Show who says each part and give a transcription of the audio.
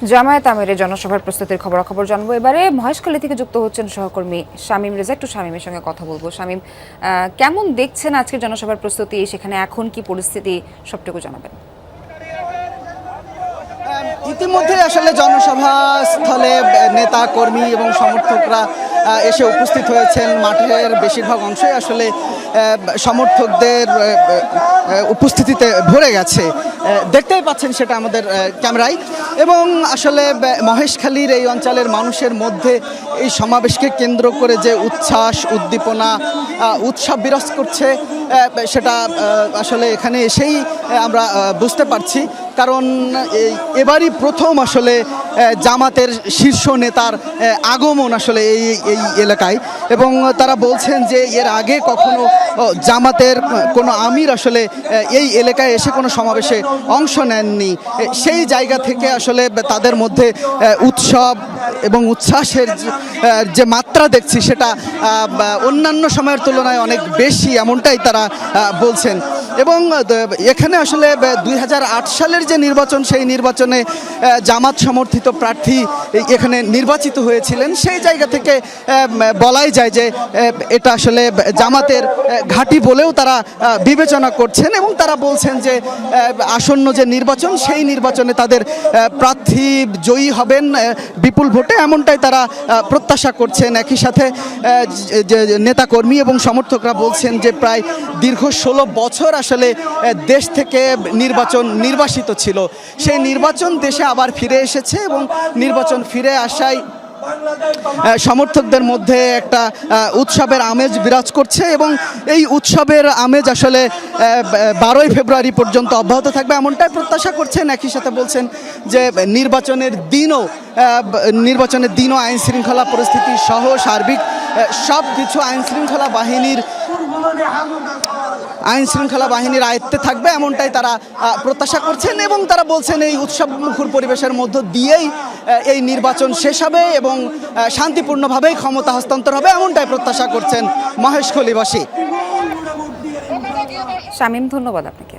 Speaker 1: জামায়াত আমিরের জনসভার প্রস্তুতির খবরাখবর জানবো। এবারে মহেশখালী থেকে যুক্ত হচ্ছেন সহকর্মী শামীম রেজা। একটু শামীমের সঙ্গে কথা বলবো। শামীম, কেমন দেখছেন আজকের জনসভার প্রস্তুতি? সেখানে এখন কি পরিস্থিতি, সবটুকু জানাবেন।
Speaker 2: ইতিমধ্যে আসলে জনসভা স্থলে নেতা কর্মী এবং সমর্থকরা এসে উপস্থিত হয়েছেন। মাঠের বেশিরভাগ অংশই আসলে সমর্থকদের উপস্থিতিতে ভরে গেছে, দেখতেই পাচ্ছেন সেটা আমাদের ক্যামেরায়। এবং আসলে মহেশখালীর এই অঞ্চলের মানুষের মধ্যে এই সমাবেশকে কেন্দ্র করে যে উচ্ছ্বাস, উদ্দীপনা, উৎসব বিরাজ করছে, সেটা আসলে এখানে এসেই আমরা বুঝতে পারছি। কারণ এবারই প্রথম আসলে জামাতের শীর্ষ নেতার আগমন আসলে এই এলাকায়, এবং তারা বলছেন যে এর আগে কখনো জামাতের কোনো আমির আসলে এই এলাকায় এসে কোনো সমাবেশে অংশ নেননি। সেই জায়গা থেকে আসলে তাদের মধ্যে উৎসব এবং উচ্ছ্বাসের যে মাত্রা দেখছি সেটা অন্যান্য সময়ের তুলনায় অনেক বেশি, এমনটাই তারা বলছেন। এবং এখানে আসলে 2008 সালের যে নির্বাচন, সেই নির্বাচনে জামাত সমর্থিত প্রার্থী এখানে নির্বাচিত হয়েছিলেন। সেই জায়গা থেকে বলাই যায় যে এটা আসলে জামাতের ঘাঁটি বলেও তারা বিবেচনা করছেন, এবং তারা বলছেন যে আসন্ন যে নির্বাচন, সেই নির্বাচনে তাদের প্রার্থী জয়ী হবেন বিপুল ভোটে, এমনটাই তারা প্রত্যাশা করছেন। একই সাথে নেতাকর্মী এবং সমর্থকরা বলছেন যে প্রায় দীর্ঘ 16 বছর আসলে দেশ থেকে নির্বাসিত ছিল, সেই নির্বাচন দেশে আবার ফিরে এসেছে, এবং নির্বাচন ফিরে আসায় সমর্থকদের মধ্যে একটা উৎসবের আমেজ বিরাজ করছে। এবং এই উৎসবের আমেজ আসলে 12ই ফেব্রুয়ারি পর্যন্ত অব্যাহত থাকবে, এমনটাই প্রত্যাশা করছেন। একই সাথে বলছেন যে নির্বাচনের দিনও আইন শৃঙ্খলা পরিস্থিতি সহ সার্বিক সব কিছু আইন শৃঙ্খলা বাহিনীর আয়ত্তে থাকবে, এমনটাই তারা প্রত্যাশা করছেন। এবং তারা বলছেন এই উৎসব মুখর পরিবেশের মধ্য দিয়েই এই নির্বাচন শেষ হবে এবং শান্তিপূর্ণভাবেই ক্ষমতা হস্তান্তর হবে, এমনটাই প্রত্যাশা করছেন মহেশখালীবাসী।
Speaker 1: শামীম, ধন্যবাদ আপনাকে।